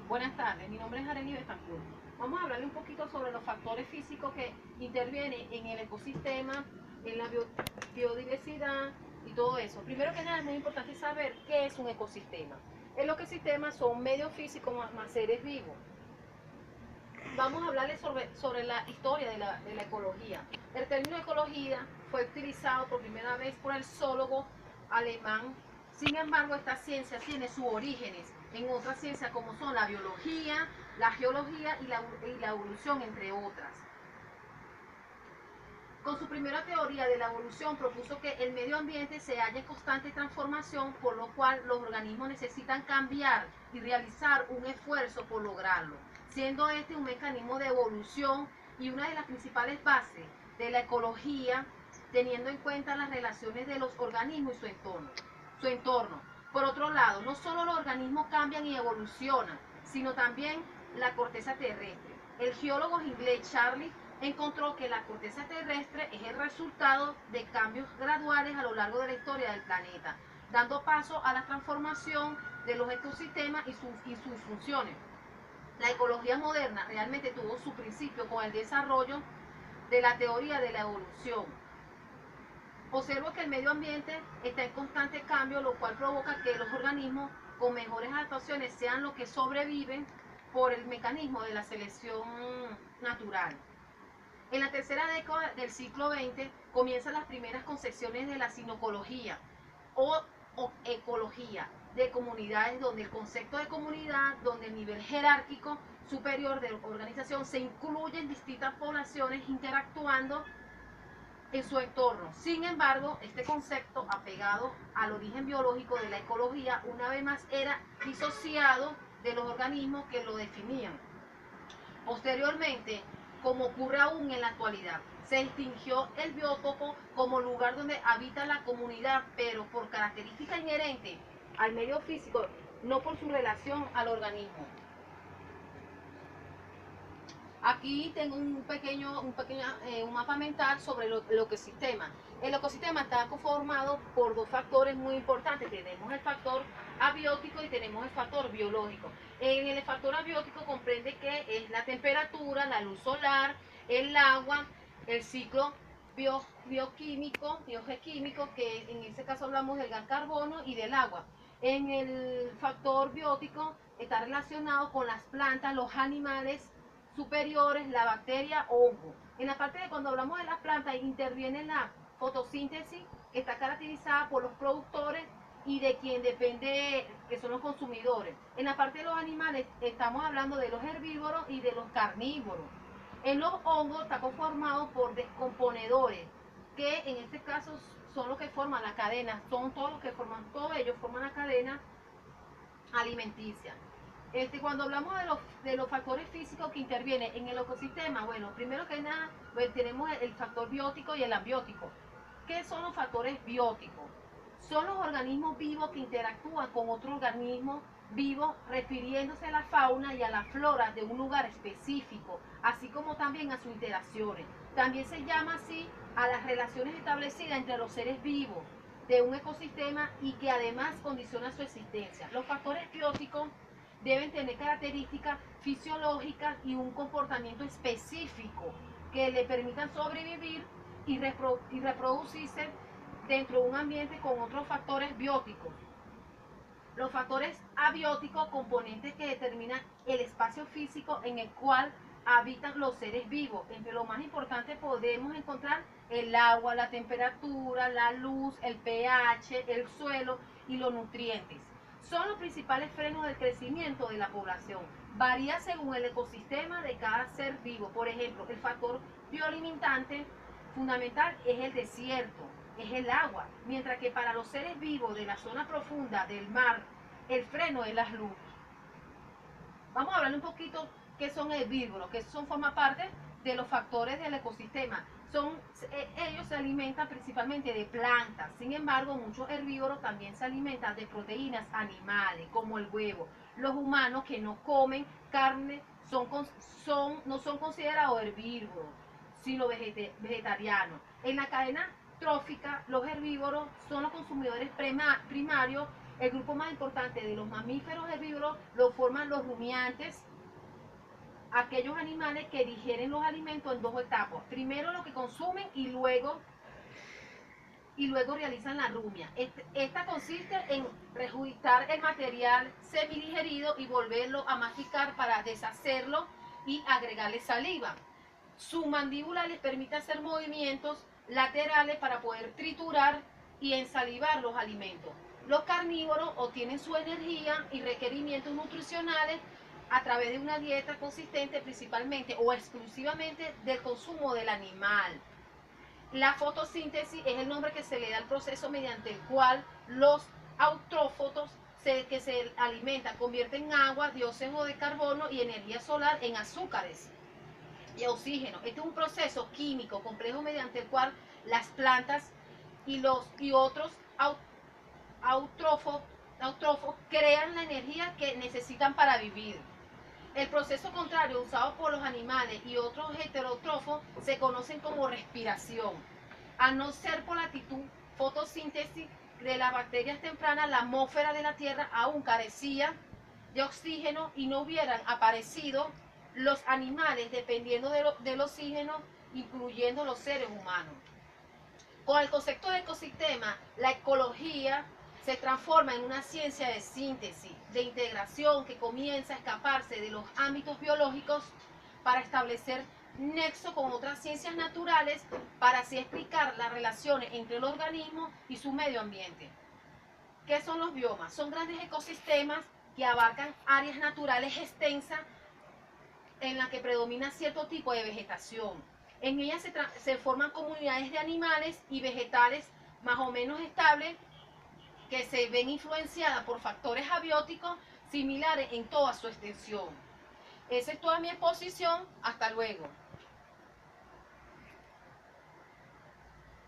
Buenas tardes, mi nombre es Arely Betancourt. Vamos a hablarle un poquito sobre los factores físicos que intervienen en el ecosistema, en la biodiversidad y todo eso. Primero que nada es muy importante saber qué es un ecosistema. El ecosistema son medios físicos más seres vivos. Vamos a hablarle sobre la historia de la ecología. El término ecología fue utilizado por primera vez por el zoólogo alemán. Sin embargo, esta ciencia tiene sus orígenes en otras ciencias como son la biología, la geología y la evolución, entre otras. Con su primera teoría de la evolución propuso que el medio ambiente se halla en constante transformación, por lo cual los organismos necesitan cambiar y realizar un esfuerzo por lograrlo, siendo este un mecanismo de evolución y una de las principales bases de la ecología, teniendo en cuenta las relaciones de los organismos y su entorno. Por otro lado, no solo los organismos cambian y evolucionan, sino también la corteza terrestre. El geólogo inglés Charlie encontró que la corteza terrestre es el resultado de cambios graduales a lo largo de la historia del planeta, dando paso a la transformación de los ecosistemas y sus funciones. La ecología moderna realmente tuvo su principio con el desarrollo de la teoría de la evolución. Observo que el medio ambiente está en constante cambio, lo cual provoca que los organismos con mejores adaptaciones sean los que sobreviven por el mecanismo de la selección natural. En la tercera década del siglo XX comienzan las primeras concepciones de la sinocología o ecología de comunidades, donde el concepto de comunidad, donde el nivel jerárquico superior de organización se incluye en distintas poblaciones interactuando en su entorno. Sin embargo, este concepto, apegado al origen biológico de la ecología, una vez más era disociado de los organismos que lo definían. Posteriormente, como ocurre aún en la actualidad, se distinguió el biótopo como lugar donde habita la comunidad, pero por característica inherente al medio físico, no por su relación al organismo. Aquí tengo un mapa mental sobre el ecosistema. El ecosistema está conformado por dos factores muy importantes. Tenemos el factor abiótico y tenemos el factor biológico. En el factor abiótico comprende que es la temperatura, la luz solar, el agua, el ciclo bioquímico, biogequímico, que en este caso hablamos del gas carbono y del agua. En el factor biótico está relacionado con las plantas, los animales superiores, la bacteria o hongo. En la parte de cuando hablamos de las plantas interviene la fotosíntesis, que está caracterizada por los productores y de quien depende, que son los consumidores. En la parte de los animales estamos hablando de los herbívoros y de los carnívoros. En los hongos está conformado por descomponedores, que en este caso son los que forman la cadena, son todos los que forman, todos ellos forman la cadena alimenticia. Cuando hablamos de los factores físicos que intervienen en el ecosistema, bueno, primero que nada, pues, tenemos el factor biótico y el abiótico. ¿Qué son los factores bióticos? Son los organismos vivos que interactúan con otro organismo vivo, refiriéndose a la fauna y a la flora de un lugar específico, así como también a sus interacciones. También se llama así a las relaciones establecidas entre los seres vivos de un ecosistema y que además condiciona su existencia. Los factores bióticos deben tener características fisiológicas y un comportamiento específico que le permitan sobrevivir y reproducirse dentro de un ambiente con otros factores bióticos. Los factores abióticos, componentes que determinan el espacio físico en el cual habitan los seres vivos. Entre lo más importante podemos encontrar el agua, la temperatura, la luz, el pH, el suelo y los nutrientes. Son los principales frenos del crecimiento de la población. Varía según el ecosistema de cada ser vivo. Por ejemplo, el factor biolimitante fundamental es el desierto, es el agua, mientras que para los seres vivos de la zona profunda del mar, el freno es la luz. Vamos a hablar un poquito qué son herbívoros, que forma parte de los factores del ecosistema. Ellos se alimentan principalmente de plantas. Sin embargo, muchos herbívoros también se alimentan de proteínas animales, como el huevo. Los humanos que no comen carne no son considerados herbívoros, sino vegetarianos. En la cadena trófica, los herbívoros son los consumidores primarios El grupo más importante de los mamíferos herbívoros lo forman los rumiantes, aquellos animales que digieren los alimentos en dos etapas. Primero lo que consumen y luego realizan la rumia. Esta consiste en regurgitar el material semidigerido y volverlo a masticar para deshacerlo y agregarle saliva. Su mandíbula les permite hacer movimientos laterales para poder triturar y ensalivar los alimentos. Los carnívoros obtienen su energía y requerimientos nutricionales a través de una dieta consistente principalmente o exclusivamente del consumo del animal. La fotosíntesis es el nombre que se le da al proceso mediante el cual los autrófotos que se alimentan convierten agua, dióxido de carbono y energía solar en azúcares y oxígeno. Este es un proceso químico complejo mediante el cual las plantas y otros autrófos crean la energía que necesitan para vivir. El proceso contrario usado por los animales y otros heterótrofos se conocen como respiración. A no ser por la actitud fotosíntesis de las bacterias tempranas, la atmósfera de la Tierra aún carecía de oxígeno y no hubieran aparecido los animales dependiendo del oxígeno, incluyendo los seres humanos. Con el concepto de ecosistema, la ecología se transforma en una ciencia de síntesis, de integración que comienza a escaparse de los ámbitos biológicos para establecer nexo con otras ciencias naturales para así explicar las relaciones entre el organismo y su medio ambiente. ¿Qué son los biomas? Son grandes ecosistemas que abarcan áreas naturales extensas en las que predomina cierto tipo de vegetación. En ellas se forman comunidades de animales y vegetales más o menos estables que se ven influenciadas por factores abióticos similares en toda su extensión. Esa es toda mi exposición. Hasta luego.